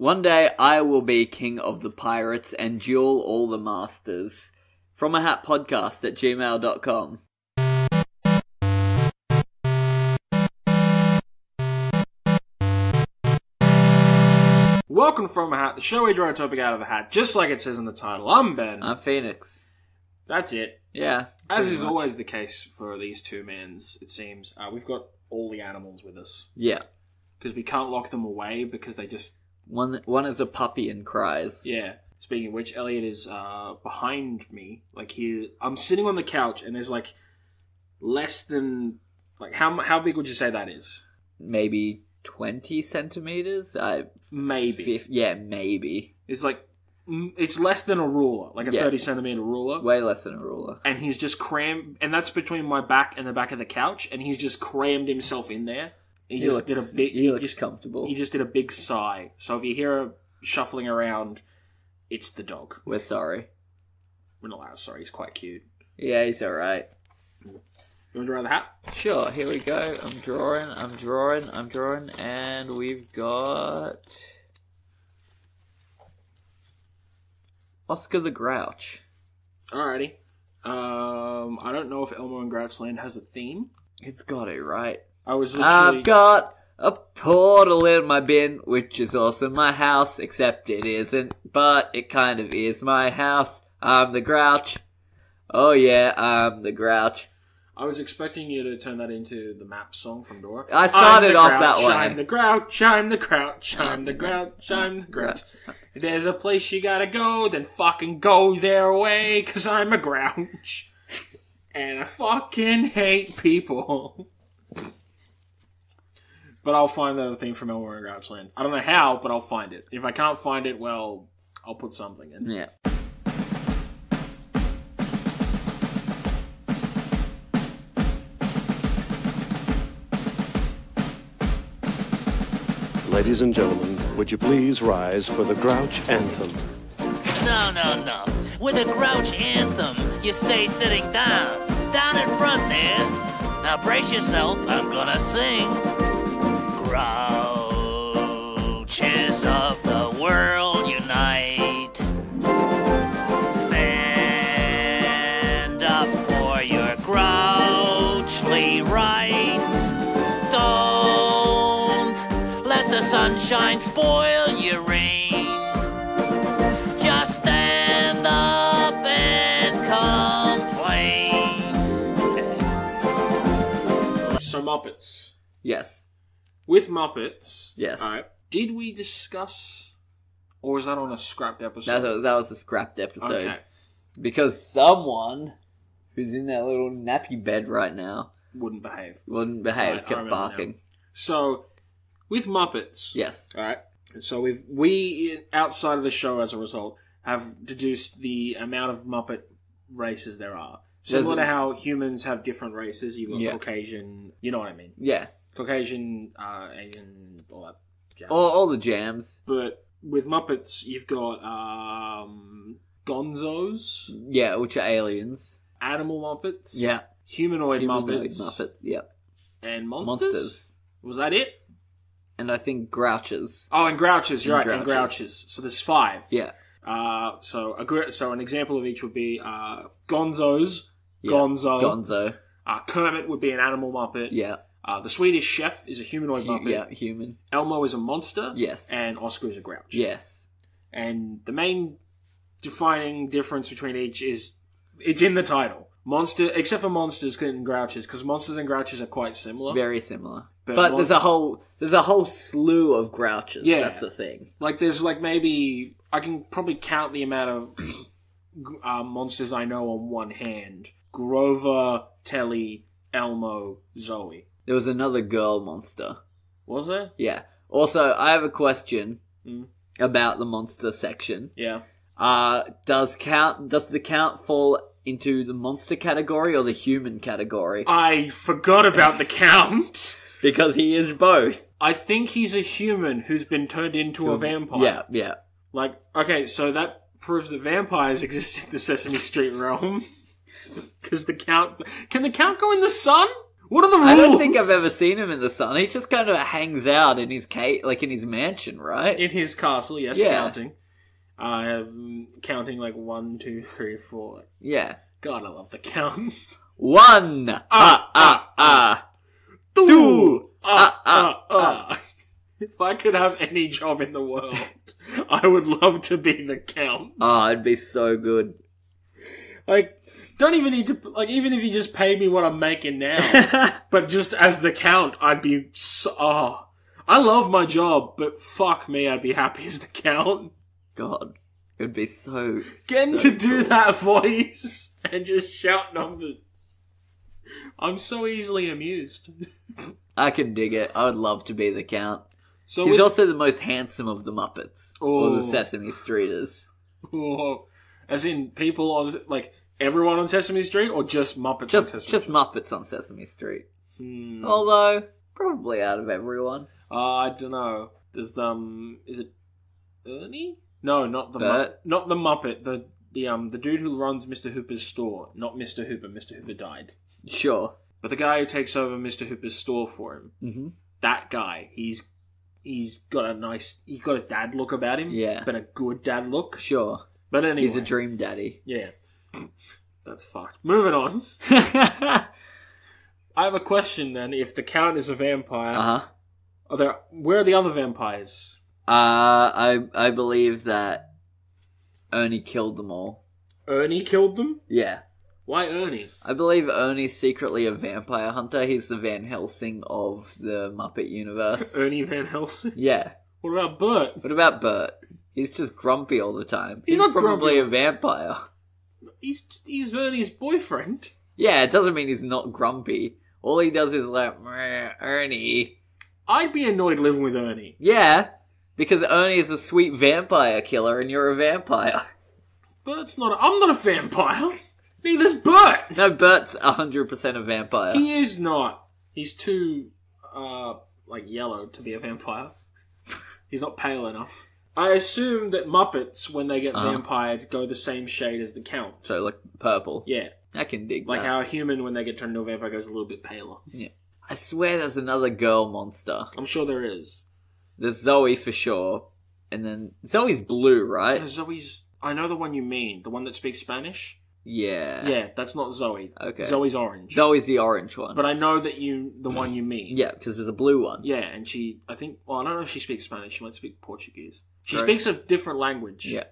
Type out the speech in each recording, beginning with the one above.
One day I will be king of the pirates and duel all the masters. From a hat podcast at gmail.com. Welcome to From a Hat, the show we draw a topic out of a hat, just like it says in the title. I'm Ben. I'm Phoenix. That's it. Yeah. As is always the case for these two mans, it seems. We've got all the animals with us. Yeah. Because we can't lock them away because they just... One is a puppy and cries. Yeah. Speaking of which, Elliot is behind me. Like, I'm sitting on the couch and there's like less than... Like, how big would you say that is? Maybe 20 centimeters? Maybe. Yeah, maybe. It's like... It's less than a ruler, like a 30 centimeter ruler. Way less than a ruler. And he's just crammed, and that's between my back and the back of the couch, and he's just crammed himself in there. He looks comfortable. He just did a big sigh. So if you hear a shuffling around, it's the dog. We're sorry. We're not sorry, he's quite cute. Yeah, he's alright. You want to draw the hat? Sure, here we go. I'm drawing, and we've got... Oscar the Grouch. Alrighty. I don't know if Elmo and Grouchland has a theme. It's got it, right? I've got a portal in my bin, which is also my house, except it isn't, but it kind of is my house. I'm the Grouch. Oh yeah, I'm the Grouch. I was expecting you to turn that into the map song from Dora. I started off that way. I'm the Grouch, I'm the Grouch, I'm the Grouch, I'm the Grouch. If there's a place you gotta go, then fucking go their way, 'cause I'm a Grouch. And I fucking hate people. But I'll find the thing from Elmo and Grouchland. I don't know how, but I'll find it. If I can't find it, well, I'll put something in. Yeah. Ladies and gentlemen, would you please rise for the Grouch Anthem? No. With a Grouch Anthem, you stay sitting down. Down in front there. Now brace yourself, I'm gonna sing. Grouches of the world unite. Stand up for your grouchly rights. Don't let the sunshine spoil your rain. Just stand up and complain. So Muppets. Yes. With Muppets. Yes. Alright. Did we discuss... Or was that on a scrapped episode? That was a scrapped episode. Okay. Because someone who's in that little nappy bed right now Wouldn't behave. kept barking. Now. So, with Muppets... Yes. Alright. So we, outside of the show as a result, have deduced the amount of Muppet races there are. Similar to how humans have different races. You've got Caucasian... You know what I mean. Yeah. Caucasian, Asian, all that jazz. All the jams. But with Muppets, you've got Gonzos. Yeah, which are aliens. Animal Muppets. Yeah. Humanoid Muppets. Yep. And monsters. Was that it? And I think Grouches. Oh, and Grouches. You're right. And Grouches. Grouches. So there's 5. Yeah. So an example of each would be Gonzos. Yeah. Gonzo. Kermit would be an animal Muppet. Yeah. The Swedish Chef is a humanoid Muppet. Yeah, human. Elmo is a monster. Yes. And Oscar is a Grouch. Yes. And the main defining difference between each is it's in the title. Except for monsters and Grouches, because monsters and Grouches are quite similar. Very similar. But there's a whole slew of Grouches. Yeah. That's the thing. Like there's maybe I can probably count the amount of monsters I know on one hand. Grover, Telly, Elmo, Zoe. There was another girl monster. Was there? Yeah. Also, I have a question about the monster section. Yeah. Does the count fall into the monster category or the human category? I forgot about the Count. Because he is both. I think he's a human who's been turned into a vampire. Yeah. Like, okay, so that proves that vampires exist in the Sesame Street realm. Because the Count... Can the Count go in the sun? What are the rules? I don't think I've ever seen him in the sun. He just kind of hangs out in his like in his mansion, right? In his castle, yes, Yeah. counting. Counting like 1, 2, 3, 4. Yeah. God, I love the count. 1 Two. If I could have any job in the world, I would love to be the count. Oh, it'd be so good. Like, don't even need to, like, even if you just pay me what I'm making now, but just as the count, I'd be so, I love my job, but fuck me, I'd be happy as the count. God, it would be so Getting so to do cool. that voice and just shout numbers. I'm so easily amused. I can dig it. I would love to be the Count. So He's with- also the most handsome of the Muppets. Or the Oh. Sesame Streeters. Oh, as in people on, like, everyone on Sesame Street, or just Muppets on Sesame Just Street? Muppets on Sesame Street. Although, probably out of everyone. I don't know. There's, is it Ernie? No, not the Bert? not the Muppet. The dude who runs Mr. Hooper's store. Not Mr. Hooper. Mr. Hooper died. Sure. But the guy who takes over Mr. Hooper's store for him, that guy, he's got a dad look about him. Yeah. But a good dad look. Sure. But anyway. He's a dream daddy. Yeah. That's fucked. Moving on. I have a question then. If the Count is a vampire, Uh-huh. where are the other vampires? I believe that Ernie killed them all. Ernie killed them? Yeah. Why Ernie? I believe Ernie's secretly a vampire hunter. He's the Van Helsing of the Muppet universe. Ernie Van Helsing? Yeah. What about Bert? What about Bert? He's just grumpy all the time. He's not probably grumpy. a vampire. He's Ernie's boyfriend. Yeah, it doesn't mean he's not grumpy. All he does is like, "Meh, Ernie." I'd be annoyed living with Ernie. Yeah, because Ernie is a sweet vampire killer and you're a vampire. Bert's not. I'm not a vampire. Neither's Bert. No, Bert's 100% a vampire. He is not. He's too, yellow to be a vampire. He's not pale enough. I assume that Muppets, when they get vampired, go the same shade as the Count. So, like, purple. Yeah. I can dig Like that. how a human, when they get turned into a vampire, goes a little bit paler. Yeah. I swear there's another girl monster. I'm sure there is. There's Zoe for sure. And then, Zoe's blue, right? Zoe's... I know the one you mean. The one that speaks Spanish? Yeah. Yeah, that's not Zoe. Okay. Zoe's orange. Zoe's the orange one. But I know that the one you mean. Yeah, because there's a blue one. Yeah, and I don't know if she speaks Spanish. She might speak Portuguese. She Right. speaks a different language. Yeah.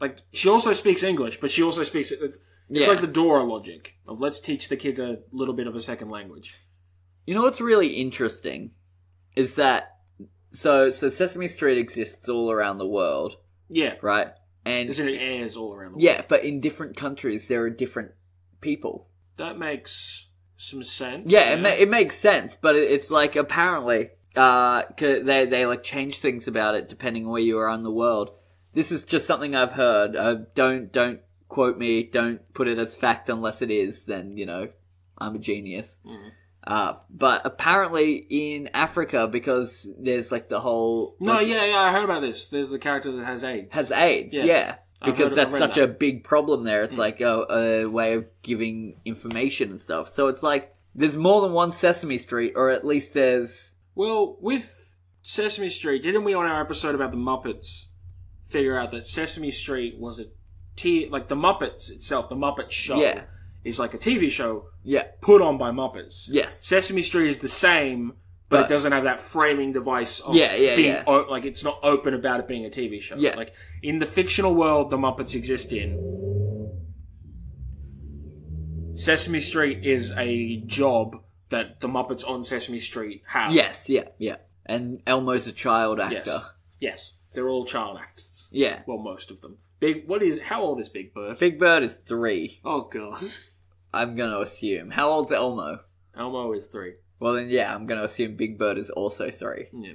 Like, she also speaks English, but she also speaks... It's like the Dora logic of let's teach the kids a little bit of a second language. You know what's really interesting? Is that... So Sesame Street exists all around the world, Yeah. right? And Isn't it airs all around the world? yeah, but in different countries there are different people. That makes some sense. Yeah, it makes sense, but it's like apparently 'cause they like change things about it depending on where you are in the world. This is just something I've heard. Don't quote me. Don't put it as fact unless it is. Then I'm a genius. But apparently in Africa, because there's like the whole No, yeah, I heard about this. There's the character that has AIDS. has AIDS, Yeah. I've because read that's such that. a big problem there. It's like a way of giving information and stuff. So it's like there's more than one Sesame Street, or at least there's Well, with Sesame Street, didn't we on our episode about the Muppets figure out that Sesame Street was like the Muppets itself, the Muppet Show, Yeah. is like a TV show yeah, put on by Muppets. yes, Sesame Street is the same, but it But- doesn't have that framing device of Yeah, yeah, being yeah. like it's not open about it being a TV show. Yeah. Like in the fictional world the Muppets exist in, Sesame Street is a job that the Muppets on Sesame Street have. yes, yeah. And Elmo's a child actor. Yes. They're all child actors. Yeah. Well, most of them. How old is Big Bird? Big Bird is 3. Oh, God. I'm gonna assume. How old's Elmo? Elmo is 3. Well then, yeah, I'm gonna assume Big Bird is also 3. Yeah.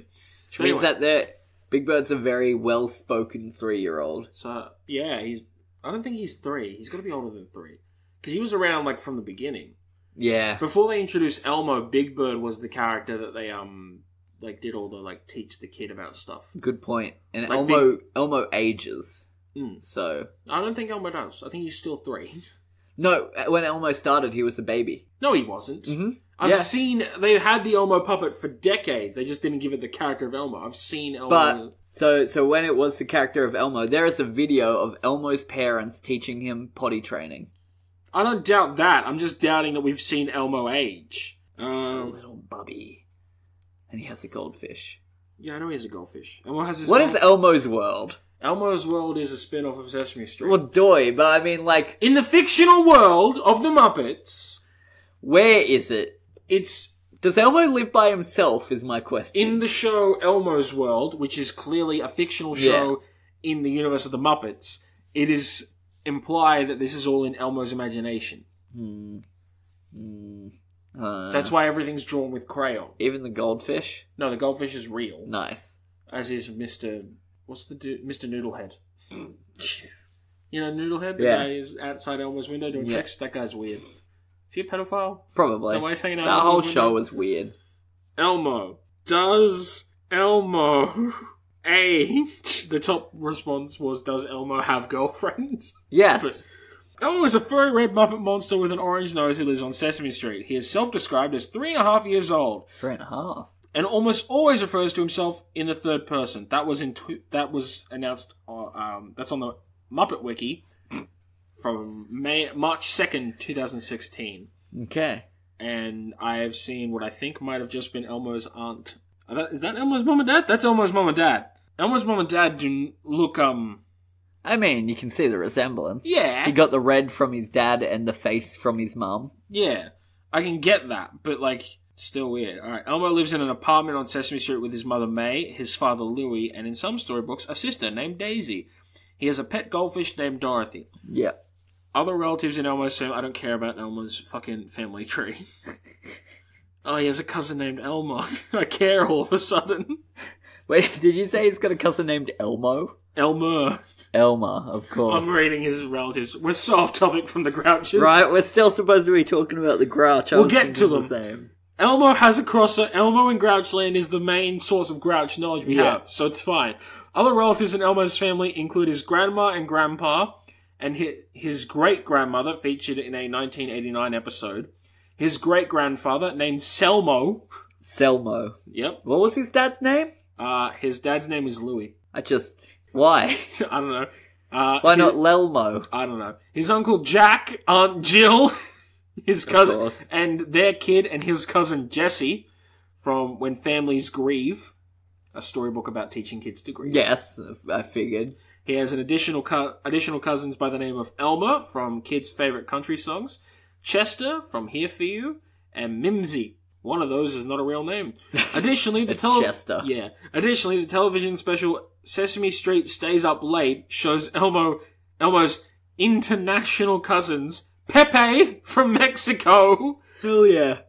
Which means that Big Bird's a very well-spoken 3-year-old. So, yeah, I don't think he's 3. He's got to be older than 3. Because he was around, like, from the beginning. Yeah. Before they introduced Elmo, Big Bird was the character that they, did all the, like, teach the kid about stuff. Good point. And Like Elmo ages. Mm. So I don't think Elmo does. I think he's still 3. No, when Elmo started, he was a baby. No, he wasn't. Mm-hmm. I've seen... They had the Elmo puppet for decades. They just didn't give it the character of Elmo. I've seen Elmo... But, so when it was the character of Elmo, there is a video of Elmo's parents teaching him potty training. I don't doubt that. I'm just doubting that we've seen Elmo age. He's a little bubby. And he has a goldfish. Yeah, I know he has a goldfish. Elmo has his What is Elmo's World? Elmo's World is a spin-off of Sesame Street. Well, doy, but I mean, like... In the fictional world of the Muppets... Where is it? It's... Does Elmo live by himself, is my question. In the show Elmo's World, which is clearly a fictional show in the universe of the Muppets, it is implied that this is all in Elmo's imagination. That's why everything's drawn with crayon. Even the goldfish? No, the goldfish is real. Nice. As is Mr... What's the dude? Mr. Noodlehead. You know Noodlehead? The Yeah. guy is outside Elmo's window doing tricks? That guy's weird. Is he a pedophile? Probably. Is that why he's hanging out that Elmo's whole window? show was weird. Elmo. Does Elmo age? The top response was, does Elmo have girlfriends? Yes. But Elmo is a furry red Muppet monster with an orange nose who lives on Sesame Street. He is self-described as 3.5 years old. 3.5. And almost always refers to himself in the third person. That was announced. That's on the Muppet Wiki from March 2nd, 2016. Okay. And I have seen what I think might have just been Elmo's aunt. Is that Elmo's mom and dad? That's Elmo's mom and dad. Elmo's mom and dad do look I mean, you can see the resemblance. Yeah. He got the red from his dad and the face from his mum. Yeah, I can get that, but like. Still weird. Alright, Elmo lives in an apartment on Sesame Street with his mother May, his father Louie, and in some storybooks, a sister named Daisy. He has a pet goldfish named Dorothy. Yeah. Other relatives in Elmo's family... I don't care about Elmo's fucking family tree. Oh, he has a cousin named Elmo. I care all of a sudden. Wait, did you say he's got a cousin named Elmo? Elmer. Elma, of course. I'm reading his relatives. We're so off topic from the Grouches. Right, we're still supposed to be talking about the Grouch. We'll get to them. The same. Elmo has a crosser. Elmo in Grouchland is the main source of Grouch knowledge we have, so it's fine. Other relatives in Elmo's family include his grandma and grandpa, and his great-grandmother, featured in a 1989 episode. His great-grandfather, named Selmo. Selmo. Yep. What was his dad's name? His dad's name is Louis. Why? I don't know. Why not Lelmo? I don't know. His uncle Jack, Aunt Jill... His cousin, and their kid, and his cousin Jesse, from When Families Grieve, a storybook about teaching kids to grieve. Yes, I figured. He has an additional cousins by the name of Elmer, from Kids' Favorite Country Songs, Chester, from Here For You, and Mimsy. One of those is not a real name. Additionally, Chester. Yeah. Additionally, the television special Sesame Street Stays Up Late shows Elmo's international cousins, Pepe from Mexico. Hell yeah.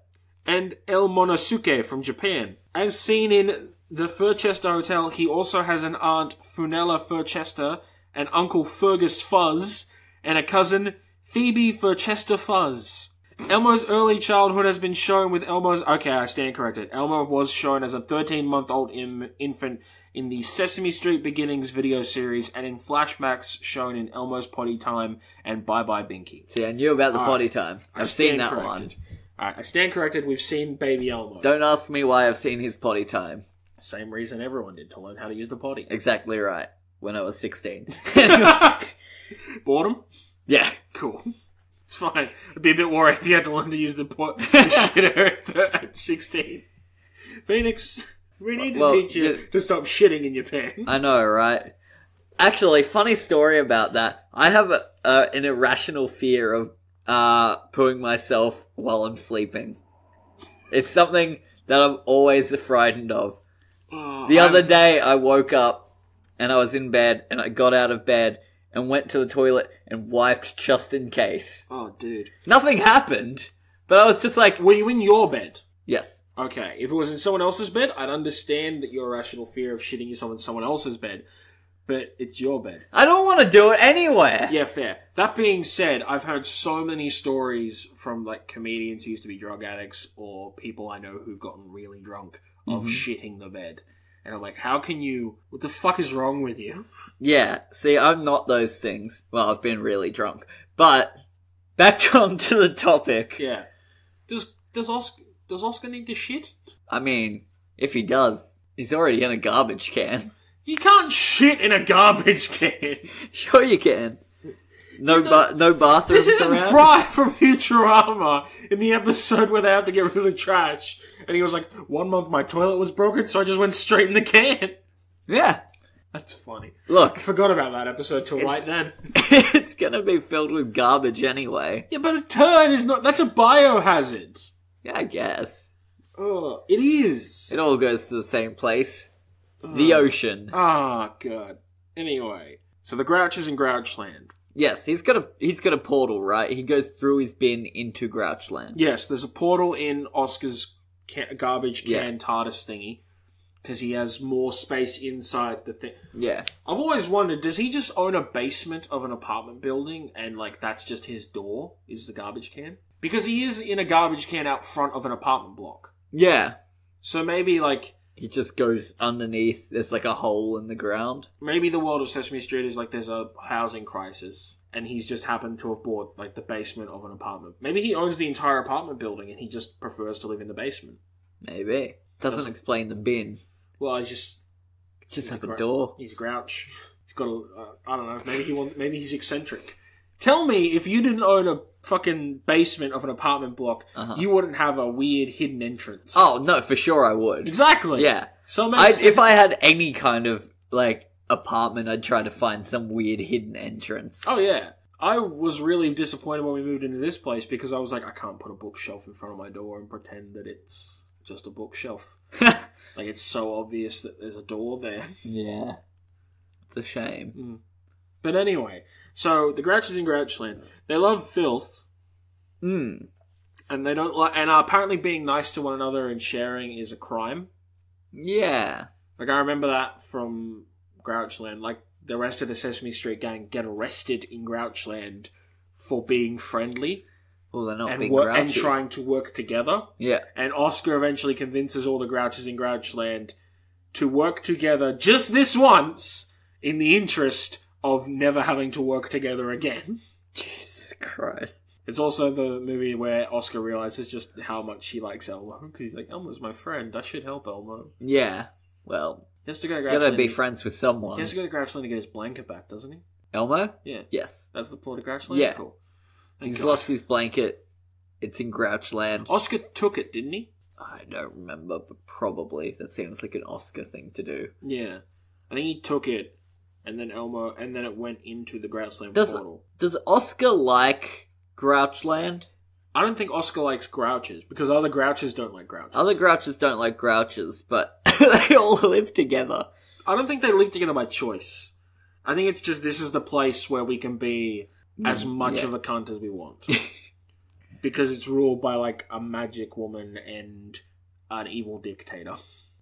And El Monosuke from Japan. As seen in the Furchester Hotel, he also has an aunt, Funella Furchester, an uncle, Fergus Fuzz, and a cousin, Phoebe Furchester Fuzz. Elmo's early childhood has been shown with Elmo's... Okay, I stand corrected. Elmo was shown as a 13-month-old infant in the Sesame Street Beginnings video series and in flashbacks shown in Elmo's Potty Time and Bye Bye Binky. See, I knew about the potty time. I've seen that one. Alright, I stand corrected. We've seen Baby Elmo. Don't ask me why I've seen his potty time. Same reason everyone did, to learn how to use the potty. Exactly right. When I was 16. Boredom? Yeah. Cool. It's fine. I'd be a bit worried if you had to learn to use the shitter at 16. Phoenix, we need to teach you to stop shitting in your pants. I know, right? Actually, funny story about that. I have an irrational fear of pooing myself while I'm sleeping. It's something that I'm always frightened of. The other day, I woke up and I was in bed and I got out of bed and went to the toilet and wiped just in case. Oh, dude. Nothing happened, but I was just like... Were you in your bed? Yes. Okay, if it was in someone else's bed, I'd understand that your irrational fear of shitting yourself in someone else's bed. But it's your bed. I don't want to do it anywhere. Yeah, fair. That being said, I've heard so many stories from, like, comedians who used to be drug addicts or people I know who've gotten really drunk of shitting the bed. And I'm like, how can you... What the fuck is wrong with you? Yeah, see, I'm not those things. Well, I've been really drunk. But back on to the topic. Yeah. Does Oscar need to shit? I mean, if he does, he's already in a garbage can. You can't shit in a garbage can. Sure you can. No bathrooms This isn't around? Fry from Futurama in the episode where they have to get rid of the trash. And he was like, 1 month my toilet was broken, so I just went straight in the can. Yeah. That's funny. Look. I forgot about that episode till right then. It's gonna be filled with garbage anyway. Yeah, but a turd is not... That's a biohazard. Yeah, I guess. Oh, it is. It all goes to the same place. The ocean. Ah, God. Anyway. So the Grouch is in Grouchland. Yes, he's got a portal, right? He goes through his bin into Grouchland. Yes, there's a portal in Oscar's garbage can TARDIS thingy. Because he has more space inside the thing. Yeah. I've always wondered, does he just own a basement of an apartment building and, like, that's just his door, is the garbage can? Because he is in a garbage can out front of an apartment block. Yeah. So maybe, like... He just goes underneath. There's like a hole in the ground. Maybe the world of Sesame Street is like there's a housing crisis and he's just happened to have bought, like, the basement of an apartment. Maybe he owns the entire apartment building and he just prefers to live in the basement. Maybe. Doesn't explain the bin. Well, he's have a door. He's a Grouch. He's got a... I don't know. Maybe he's eccentric. Tell me, if you didn't own a fucking basement of an apartment block, you wouldn't have a weird hidden entrance. Oh, no, for sure I would. Exactly. Yeah. So if I had any kind of, like, apartment, I'd try to find some weird hidden entrance. Oh, yeah. I was really disappointed when we moved into this place because I was like, I can't put a bookshelf in front of my door and pretend that it's just a bookshelf. Like, it's so obvious that there's a door there. Yeah. It's a shame. But anyway, so the Grouch is in Grouchland. They love filth. Mm. And they don't like, and apparently being nice to one another and sharing is a crime. Yeah. Like, I remember that from Grouchland. Like, the rest of the Sesame Street gang get arrested in Grouchland for being friendly. Well, they're not and, being grouchy. and trying to work together. Yeah. And Oscar eventually convinces all the Grouches in Grouchland to work together just this once in the interest of never having to work together again. Jesus Christ. It's also the movie where Oscar realizes just how much he likes Elmo. Because he's like, Elmo's my friend. I should help Elmo. Yeah. Well, He has to go to gotta Grouchland. be friends with someone. He has to go to Grouchland to get his blanket back, doesn't he? Elmo? Yeah. Yes. That's the plot of Grouchland? Yeah. Cool. Thank He's God. lost his blanket. It's in Grouchland. Oscar took it, didn't he? I don't remember, but probably. That seems like an Oscar thing to do. Yeah. I think he took it, and then it went into the Grouchland Does portal. Oscar like Grouchland? I don't think Oscar likes Grouches, because other Grouches don't like Grouches. Other Grouches don't like Grouches, but they all live together. I don't think they live together by choice. I think it's just this is the place where we can be as much of a cunt as we want. Because it's ruled by, like, a magic woman and an evil dictator.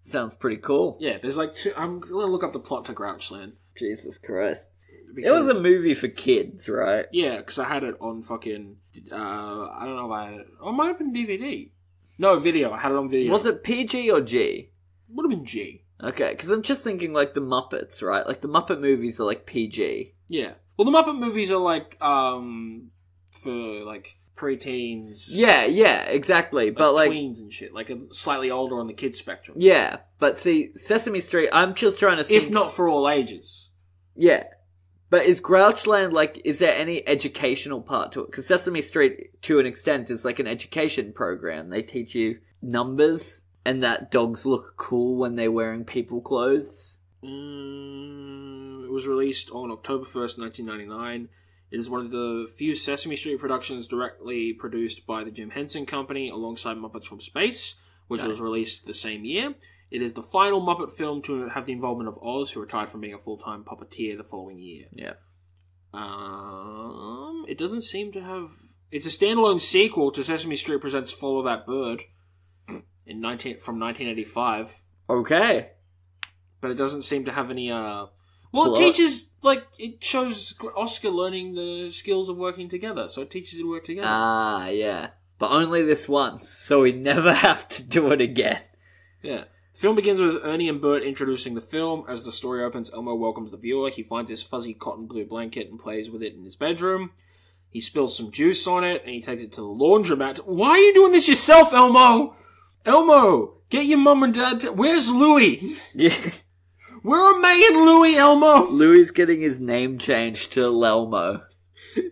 Sounds pretty cool. Yeah, there's like two... I'm gonna look up the plot to Grouchland. Jesus Christ. Because, It was a movie for kids, right? Yeah, because I had it on fucking... I don't know if I had it... Oh, it might have been DVD. No, video. I had it on video. Was it PG or G? Would have been G. Okay, because I'm just thinking like the Muppets, right? Like the Muppet movies are like PG. Yeah. Well, the Muppet movies are like, for, like, preteens. Yeah, exactly. But like, tweens and shit. Like, slightly older on the kid spectrum. yeah, but see, Sesame Street, I'm just trying to think. If not for all ages. Yeah. But is Grouchland, like, is there any educational part to it? Because Sesame Street, to an extent, is like an education program. They teach you numbers, and that dogs look cool when they're wearing people clothes. It was released on October 1st, 1999. It is one of the few Sesame Street productions directly produced by the Jim Henson Company alongside Muppets from Space, which was released the same year. It is the final Muppet film to have the involvement of Oz, who retired from being a full-time puppeteer the following year. Yeah. It doesn't seem to have... It's a standalone sequel to Sesame Street Presents Follow That Bird from 1985. Okay. But it doesn't seem to have any, Well, Plot. it teaches, like, it shows Oscar learning the skills of working together, so it teaches you to work together. Ah, yeah. But only this once, so we never have to do it again. Yeah. The film begins with Ernie and Bert introducing the film. As the story opens, Elmo welcomes the viewer. He finds his fuzzy cotton blue blanket and plays with it in his bedroom. He spills some juice on it, and he takes it to the laundromat. Why are you doing this yourself, Elmo? Elmo, get your mum and dad Where's Louie? Yeah. Where are May and Louie, Elmo? Louie's getting his name changed to Lelmo.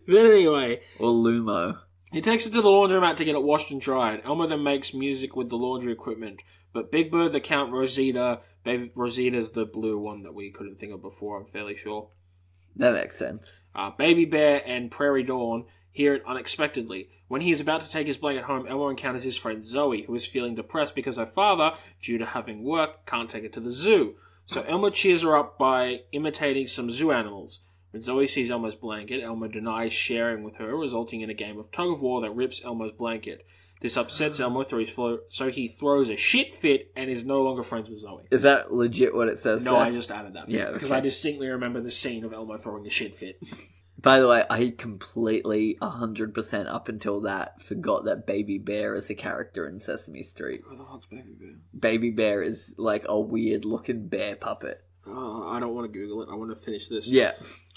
Then anyway... Or Lumo. He takes it to the laundromat to get it washed and dried. Elmo then makes music with the laundry equipment. But Big Bird, the Count, Rosita... Baby Rosita's the blue one that we couldn't think of before, I'm fairly sure. That makes sense. Baby Bear and Prairie Dawn hear it unexpectedly. When he is about to take his blanket home, Elmo encounters his friend Zoe, who is feeling depressed because her father, due to having work, can't take her to the zoo. So Elmo cheers her up by imitating some zoo animals. When Zoe sees Elmo's blanket, Elmo denies sharing with her, resulting in a game of tug-of-war that rips Elmo's blanket. This upsets Elmo, so he throws a shit fit and is no longer friends with Zoe. Is that legit what it says No, there? I just added that. Yeah, okay. Because I distinctly remember the scene of Elmo throwing a shit fit. By the way, I completely, 100% up until that, forgot that Baby Bear is a character in Sesame Street. Who the fuck's Baby Bear? Baby Bear is like a weird-looking bear puppet. I don't want to Google it. I want to finish this. Yeah.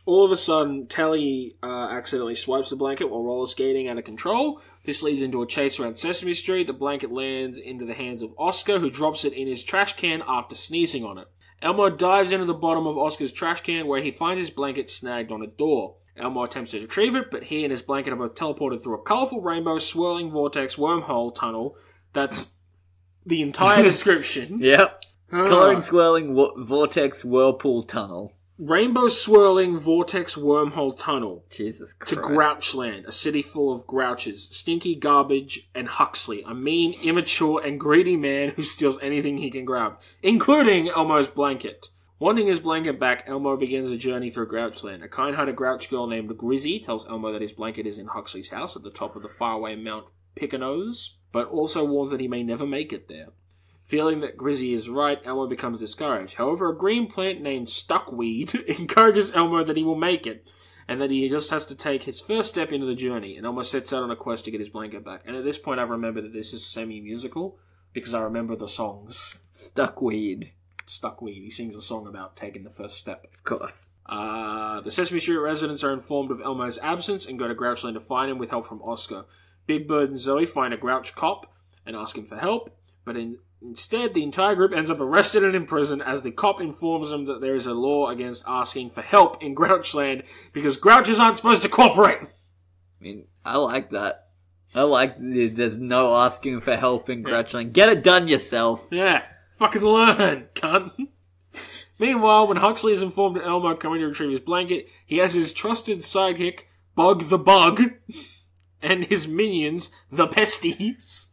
All of a sudden, Telly accidentally swipes the blanket while roller skating out of control. This leads into a chase around Sesame Street. The blanket lands into the hands of Oscar, who drops it in his trash can after sneezing on it. Elmo dives into the bottom of Oscar's trash can, where he finds his blanket snagged on a door. Elmo attempts to retrieve it, but he and his blanket are both teleported through a colourful rainbow swirling vortex wormhole tunnel. That's the entire description. Yep. Colouring swirling vortex whirlpool tunnel. Rainbow swirling vortex wormhole tunnel. Jesus Christ. To Grouchland, a city full of grouches, stinky garbage, and Huxley, a mean, immature, and greedy man who steals anything he can grab, including Elmo's blanket. Wanting his blanket back, Elmo begins a journey through Grouchland. A kind-hearted Grouch girl named Grizzy tells Elmo that his blanket is in Huxley's house at the top of the faraway Mount Picanos, but also warns that he may never make it there. Feeling that Grizzy is right, Elmo becomes discouraged. However, a green plant named Stuckweed encourages Elmo that he will make it, and that he just has to take his first step into the journey, and Elmo sets out on a quest to get his blanket back. And at this point, I remember that this is semi-musical, because I remember the songs. Stuckweed. Stuckweed. He sings a song about taking the first step. Of course. The Sesame Street residents are informed of Elmo's absence and go to Grouchland to find him with help from Oscar. Big Bird and Zoe find a Grouch cop and ask him for help, but instead, the entire group ends up arrested and in prison as the cop informs them that there is a law against asking for help in Grouchland because Grouches aren't supposed to cooperate. I mean, I like that. I like there's no asking for help in Grouchland. Get it done yourself. Yeah, fucking learn, cunt. Meanwhile, when Huxley is informed that Elmo coming to retrieve his blanket, he has his trusted sidekick, Bug the Bug, and his minions, the Pesties.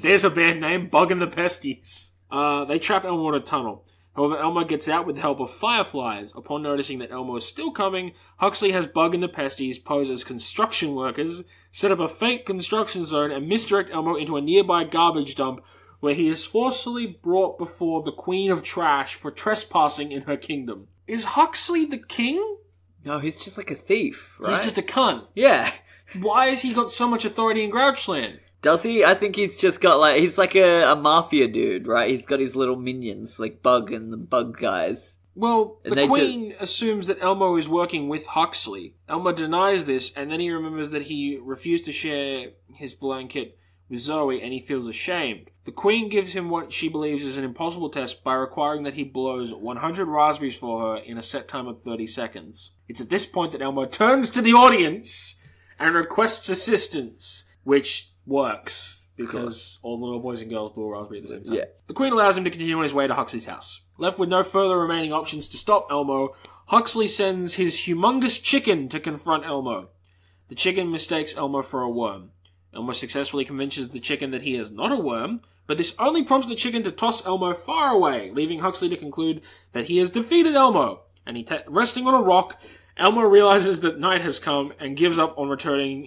There's a band name, Bug and the Pesties. They trap Elmo in a tunnel. However, Elmo gets out with the help of fireflies. Upon noticing that Elmo is still coming, Huxley has Bug and the Pesties pose as construction workers, set up a fake construction zone, and misdirect Elmo into a nearby garbage dump where he is forcefully brought before the Queen of Trash for trespassing in her kingdom. Is Huxley the king? No, he's just like a thief, right? He's just a cunt. Yeah. Why has he got so much authority in Grouchland? Does he? I think he's just got like, he's like a mafia dude, right? He's got his little minions, like Bug and the Bug guys. Well, And the they Queen assumes that Elmo is working with Huxley. Elmo denies this, and then he remembers that he refused to share his blanket with Zoe, and he feels ashamed. The Queen gives him what she believes is an impossible test by requiring that he blows 100 raspberries for her in a set time of 30 seconds. It's at this point that Elmo turns to the audience and requests assistance, which works, because all the little boys and girls blew a raspberry at the same time. Yeah. The Queen allows him to continue on his way to Huxley's house. Left with no further remaining options to stop Elmo, Huxley sends his humongous chicken to confront Elmo. The chicken mistakes Elmo for a worm. Elmo successfully convinces the chicken that he is not a worm, but this only prompts the chicken to toss Elmo far away, leaving Huxley to conclude that he has defeated Elmo. And resting on a rock, Elmo realizes that night has come and gives up on retrieving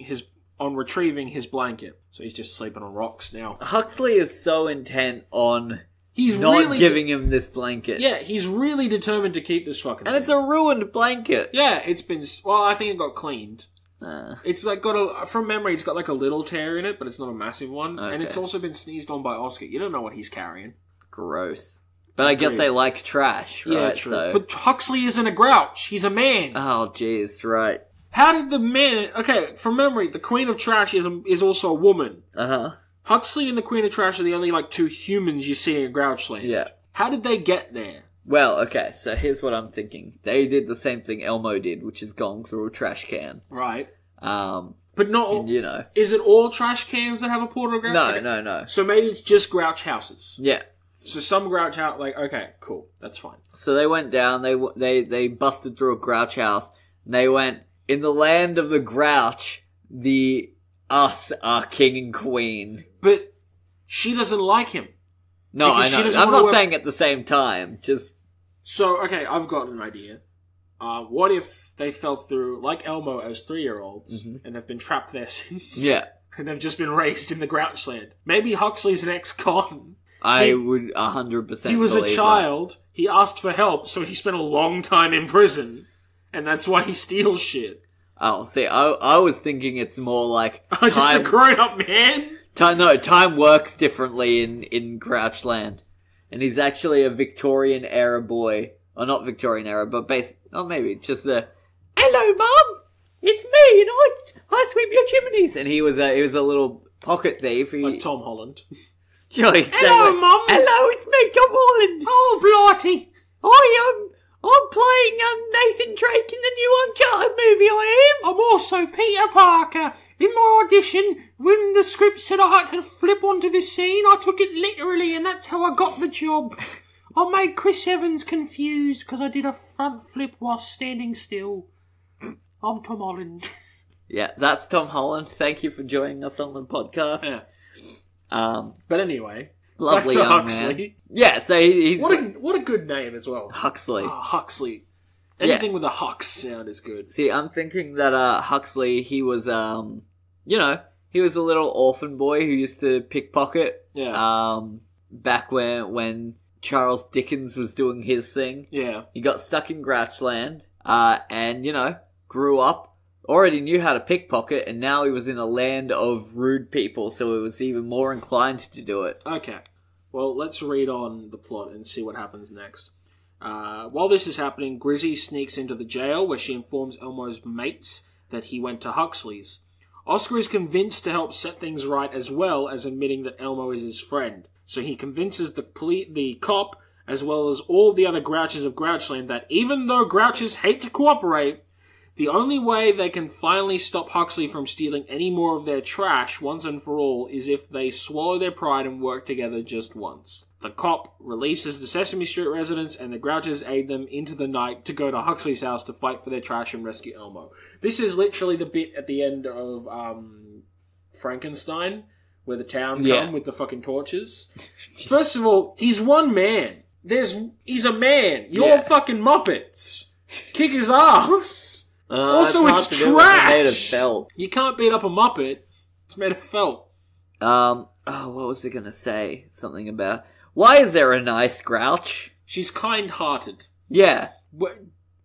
his blanket. So he's just sleeping on rocks now. Huxley is so intent on He's not really giving him this blanket. Yeah, he's really determined to keep this fucking And thing. it's a ruined blanket. Yeah, it's been... Well, I think it got cleaned. It's like got from memory, it's got like a little tear in it, but it's not a massive one. Okay. And it's also been sneezed on by Oscar. You don't know what he's carrying. Gross. But I guess they like trash, right? Yeah, true. So... But Huxley isn't a grouch. He's a man. Oh, jeez, right. How did the man... Okay, from memory, the Queen of Trash is also a woman. Uh-huh. Huxley and the Queen of Trash are the only, like, two humans you see in Grouchland. Yeah. How did they get there? Well, okay, so here's what I'm thinking. They did the same thing Elmo did, which is gone through a trash can. Right. But not all... And, you know. Is it all trash cans that have a portal Grouch? No. So maybe it's just Grouch houses. Yeah. So some Grouch house... Like, okay, cool. That's fine. So they went down, they busted through a Grouch house, and they went, in the land of the Grouch, us are king and queen. But she doesn't like him. No, Because I she know. doesn't I'm wanna not work- saying at the same time, just... So, okay, I've got an idea. What if they fell through, like Elmo, as 3-year-olds, and they've been trapped there since? Yeah. And they've just been raised in the Grouchland. Maybe Huxley's an ex-con. I would 100% He was a believe child, he asked for help, so he spent a long time in prison. And that's why he steals shit. that. Oh, see, I was thinking it's more like... Just a grown-up man? Time works differently in Grouchland. And he's actually a Victorian-era boy. Or not Victorian-era, but maybe just a... Hello, Mum! It's me, and I sweep your chimneys! And he was a little pocket thief. Like Tom Holland. Yeah, exactly. Hello, Mum! Hello, it's me, Tom Holland! Oh, blighty! I'm playing Nathan Drake in the new Uncharted movie, I am! I'm also Peter Parker. In my audition, when the script said I had to flip onto this scene, I took it literally, and that's how I got the job. I made Chris Evans confused because I did a front flip while standing still. I'm Tom Holland. Yeah, that's Tom Holland. Thank you for joining us on the podcast. Yeah. But anyway, Lovely back to young Huxley. man. Yeah, so he's... What a good name as well. Huxley. Oh, Huxley. Anything with a Hux sound is good. See, I'm thinking that Huxley, he was, he was a little orphan boy who used to pickpocket. Yeah. Back when Charles Dickens was doing his thing. Yeah. He got stuck in Grouchland, and, grew up, already knew how to pickpocket, and now he was in a land of rude people, so he was even more inclined to do it. Okay. Well, let's read on the plot and see what happens next. While this is happening, Grizzy sneaks into the jail where she informs Elmo's mates that he went to Huxley's. Oscar is convinced to help set things right as well as admitting that Elmo is his friend. So he convinces the cop as well as all the other Grouches of Grouchland that even though Grouches hate to cooperate, the only way they can finally stop Huxley from stealing any more of their trash once and for all is if they swallow their pride and work together just once. The cop releases the Sesame Street residents and the Grouches aid them into the night to go to Huxley's house to fight for their trash and rescue Elmo. This is literally the bit at the end of Frankenstein where the town come with the fucking torches. First of all, he's one man. He's a man. You're fucking Muppets. Kick his ass. Also, it's trash! Made of felt. You can't beat up a Muppet. It's made of felt. What was I gonna say? Something about... Why is there a nice Grouch? She's kind-hearted. Yeah.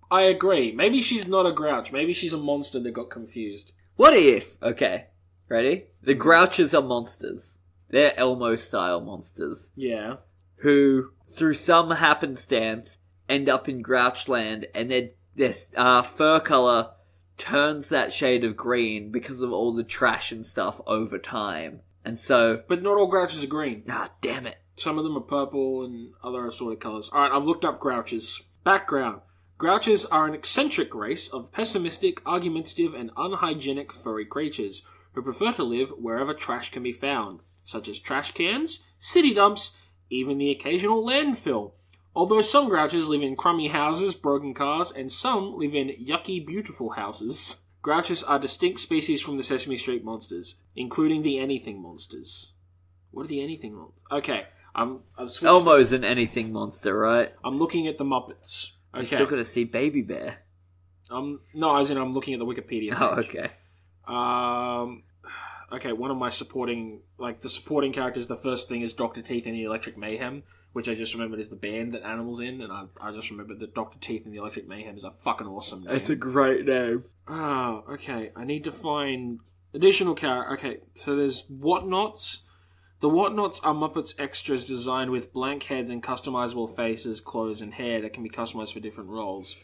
I agree. Maybe she's not a Grouch. Maybe she's a monster that got confused. What if... Okay, ready? The Grouches are monsters. They're Elmo-style monsters. Yeah. Who, through some happenstance, end up in Grouchland, and their fur colour turns that shade of green because of all the trash and stuff over time. And so... But not all Grouches are green. Ah, damn it. Some of them are purple and other assorted colours. Alright, I've looked up Grouches. Background. Grouches are an eccentric race of pessimistic, argumentative, and unhygienic furry creatures who prefer to live wherever trash can be found, such as trash cans, city dumps, even the occasional landfill. Although some Grouches live in crummy houses, broken cars, and some live in yucky, beautiful houses. Grouches are distinct species from the Sesame Street monsters, including the Anything monsters. What are the Anything monsters? Okay, I've switched. Elmo's an anything monster, right? I'm looking at the Muppets. Okay. You still gotta see Baby Bear. No, as in I'm looking at the Wikipedia page. Oh, okay. Okay, one of my supporting characters, the first thing is Dr. Teeth and the Electric Mayhem, which I just remembered is the band that Animal's in, and I just remembered that Dr. Teeth and the Electric Mayhem is a fucking awesome name. It's a great name. Oh, okay. I need to find additional character. Okay, so there's Whatnots. The Whatnots are Muppets extras designed with blank heads and customizable faces, clothes, and hair that can be customized for different roles.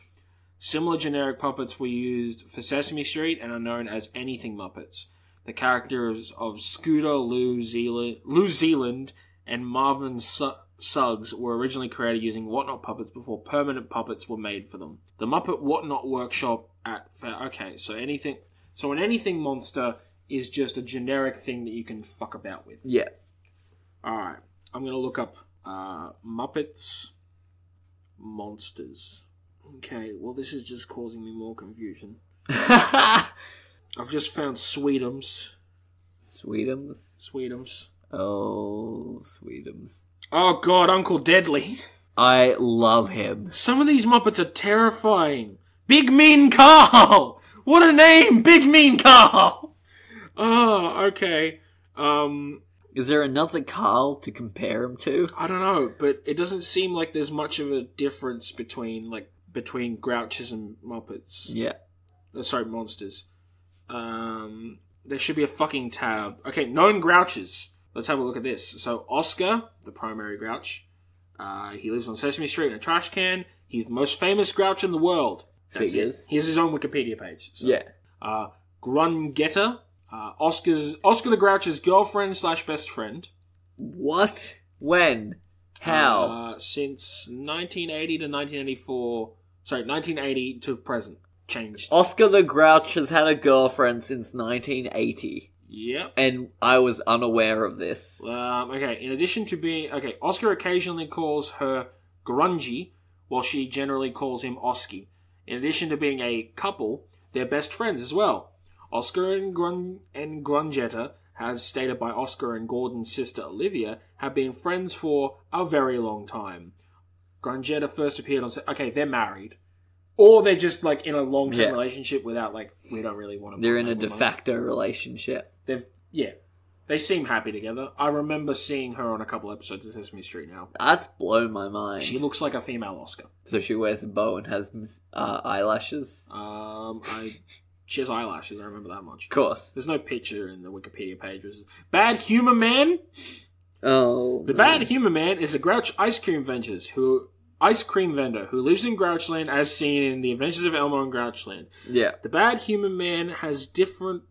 Similar generic puppets were used for Sesame Street and are known as anything Muppets. The characters of Scooter, Lou Zealand, and Marvin Suggs were originally created using Whatnot puppets before permanent puppets were made for them. The Muppet Whatnot Workshop at... Okay, so an anything monster is just a generic thing that you can fuck about with. Yeah. Alright, I'm going to look up Muppets Monsters. Okay, well this is just causing me more confusion. I've just found Sweetums. Sweetums? Oh, Sweetums. Oh god, Uncle Deadly. I love him. Some of these Muppets are terrifying. Big Mean Carl! What a name! Big Mean Carl! Oh, okay. Is there another Carl to compare him to? I don't know, but it doesn't seem like there's much of a difference between Grouches and Muppets. Yeah. Sorry, monsters. There should be a fucking tab. Okay, known Grouches. Let's have a look at this. So, Oscar, the primary Grouch, he lives on Sesame Street in a trash can. He's the most famous Grouch in the world. That's Figures. it. He has his own Wikipedia page. So. Yeah. Grungetta, Oscar the Grouch's girlfriend / best friend. What? When? How? Since 1980 to 1984. Sorry, 1980 to present. Changed. Oscar the Grouch has had a girlfriend since 1980. Yep. And I was unaware of this. Okay, in addition to being... Okay, Oscar occasionally calls her Grungy, while she generally calls him Oski. In addition to being a couple, they're best friends as well. Oscar and Grungetta, as stated by Oscar and Gordon's sister Olivia, have been friends for a very long time. Grungetta first appeared on... Okay, they're married. Or they're just, in a long-term relationship without, we don't really want to... They're in a de facto relationship. They seem happy together. I remember seeing her on a couple episodes of Sesame Street now. That's blown my mind. She looks like a female Oscar. So she wears a bow and has eyelashes? She has eyelashes, I remember that much. Of course. There's no picture in the Wikipedia page. Bad Humor Man? Oh. The Bad Humor Man is a Grouch ice cream vendor who lives in Grouchland as seen in The Adventures of Elmo in Grouchland. Yeah. The Bad Humor Man was different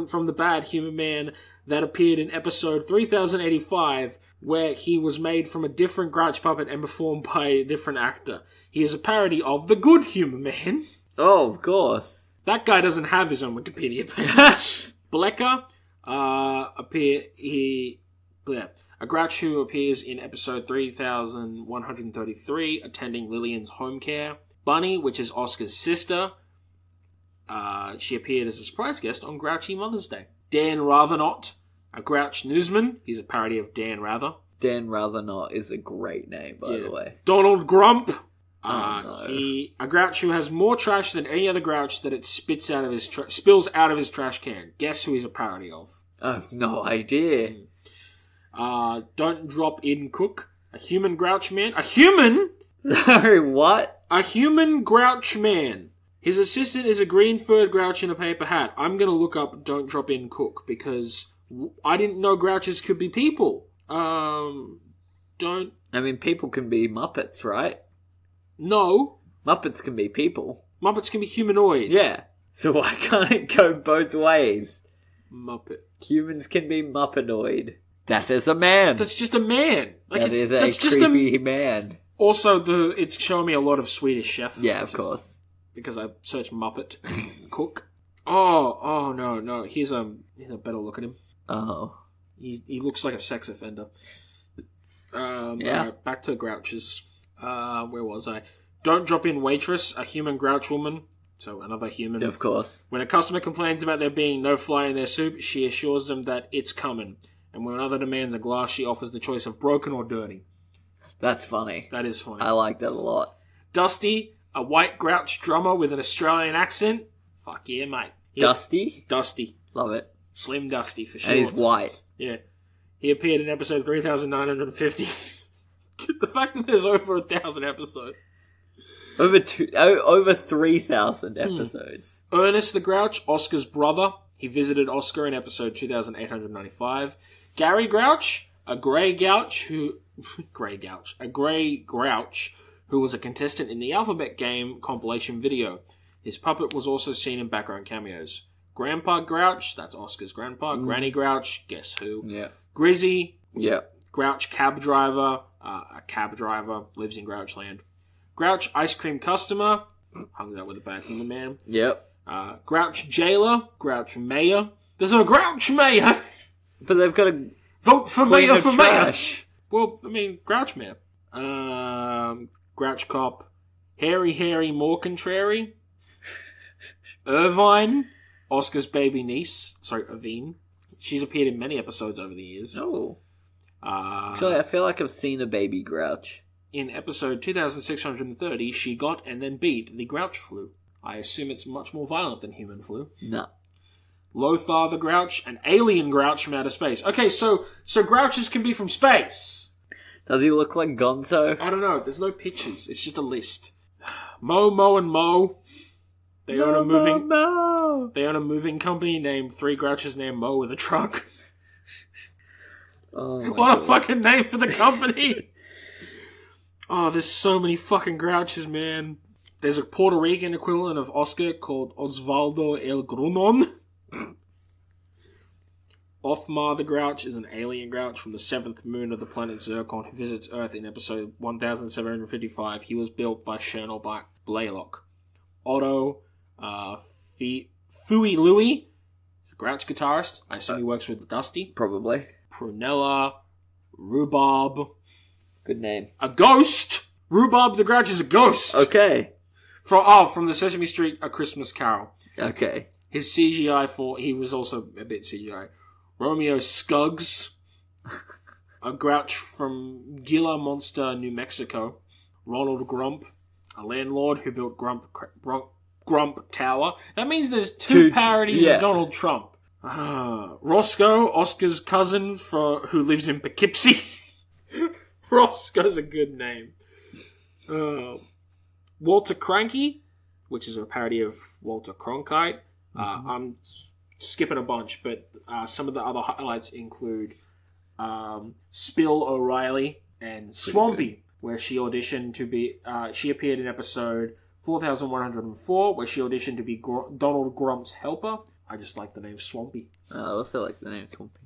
from the Bad Humor Man that appeared in episode 3085, where he was made from a different Grouch puppet and performed by a different actor. He is a parody of the Good Humor Man. Oh, of course. That guy doesn't have his own Wikipedia page. Blecker, a Grouch who appears in episode 3133, attending Lillian's home care. Bunny, which is Oscar's sister. She appeared as a surprise guest on Grouchy Mother's Day. Dan Rathernot, a Grouch newsman. He's a parody of Dan Rather. Dan Rathernot is a great name, by the way. Donald Grump. No. A Grouch who has more trash than any other Grouch that it spills out of his trash can. Guess who he's a parody of? I have no idea. Don't Drop In Cook. A human Grouch man. A human? Sorry, what? A human Grouch man. His assistant is a green-furred Grouch in a paper hat. I'm going to look up Don't Drop In Cook because I didn't know Grouches could be people. People can be Muppets, right? No. Muppets can be people. Muppets can be humanoid. Yeah. So why can't it go both ways? Muppet. Humans can be Muppetoid. That is a man. That's just a man. That is a creepy man. Also, it's showing me a lot of Swedish Chef. Yeah, of course. Because I searched Muppet cook. Oh no. Here's a better look at him. Oh. He looks like a sex offender. Yeah. Alright, back to Grouches. Where was I? Don't Drop In Waitress, a human Grouch woman. So another human. Of course. When a customer complains about there being no fly in their soup, she assures them that it's coming. And when another demands a glass, she offers the choice of broken or dirty. That's funny. That is funny. I like that a lot. Dusty, a white Grouch drummer with an Australian accent. Fuck yeah, mate. Dusty? Dusty. Love it. Slim Dusty, for sure. And he's white. Yeah. He appeared in episode 3950. The fact that there's over 1,000 episodes. Over 3,000 episodes. Ernest the Grouch, Oscar's brother. He visited Oscar in episode 2895. Gary Grouch, a grey Grouch who who was a contestant in the Alphabet Game compilation video. His puppet was also seen in background cameos. Grandpa Grouch, that's Oscar's grandpa. Granny Grouch, guess who? Yeah. Grizzy, Yeah. Grouch cab driver, a cab driver, lives in Grouchland. Grouch ice cream customer, hung out with the bad human man. Yep. Grouch jailer, Grouch mayor. There's no Grouch mayor! But they've got to Vote for clean mayor the for mayor! trash. Well, I mean, Grouch mayor. Grouch cop, Hairy more contrary. Irvine, Oscar's baby niece. Sorry, Irvine. She's appeared in many episodes over the years. Oh. Actually, I feel like I've seen a baby Grouch. In episode 2630, she got and then beat the Grouch flu. I assume it's much more violent than human flu. No. Lothar the Grouch, an alien Grouch from outer space. Okay, so Grouches can be from space. Does he look like Gonzo? I don't know. There's no pictures. It's just a list. Mo, and Mo. They own a moving company named Three Grouches named Mo with a truck. Oh What a fucking name for the company! Oh, there's so many fucking Grouches, man. There's a Puerto Rican equivalent of Oscar called Osvaldo El Grunon. Othmar the Grouch is an alien Grouch from the 7th moon of the planet Zircon who visits Earth in episode 1755. He was built by Colonel Blaylock. Otto, Fui Louie, he's a Grouch guitarist. I assume he works with Dusty. Probably. Prunella, Rhubarb. Good name. A ghost! Rhubarb the Grouch is a ghost! Okay. From the Sesame Street A Christmas Carol. Okay. His CGI he was also a bit CGI. Romeo Scuggs. A Grouch from Gila Monster, New Mexico. Ronald Grump. A landlord who built Grump Tower. That means there's two parodies of Donald Trump. Roscoe, Oscar's cousin who lives in Poughkeepsie. Roscoe's a good name. Walter Cranky, which is a parody of Walter Cronkite. I'm skipping a bunch, but some of the other highlights include Spill O'Reilly and Swampy, where she auditioned to be... she appeared in episode 4104, where she auditioned to be Donald Grump's helper. I just like the name Swampy. I also like the name Swampy.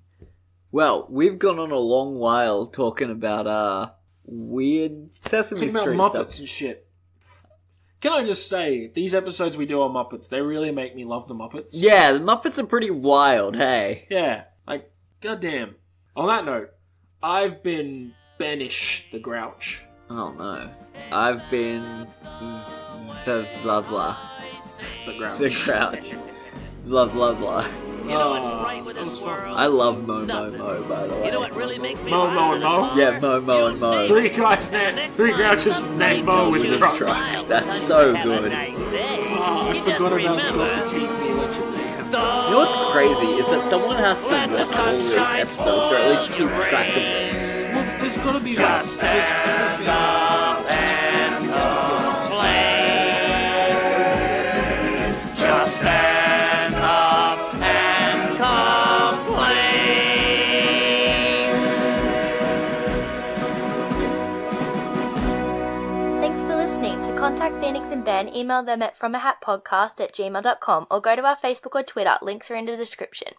Well, we've gone on a long while talking about weird Sesame Street about Muppets stuff. and shit. Can I just say, these episodes we do on Muppets, they really make me love the Muppets. Yeah, the Muppets are pretty wild, hey. Yeah, like, goddamn. On that note, I've been Banish the Grouch. Oh no. I've been... blah blah. The Grouch. The Grouch. Blah blah blah. You know what's right with this world? I love Mo, by the way. You know what really makes me Mo, right? and Mo? Yeah, Mo and Mo. Three Grouches named Mo with a truck. That's so good. I forgot about Dr. Teeth and the Electric Man. You know what's crazy is that someone has to list all these episodes, or at least keep track of them. Well, there's gotta be Just stand up and complain. Thanks for listening. To contact Phoenix and Ben, email them at fromahatpodcast@gmail.com or go to our Facebook or Twitter. Links are in the description.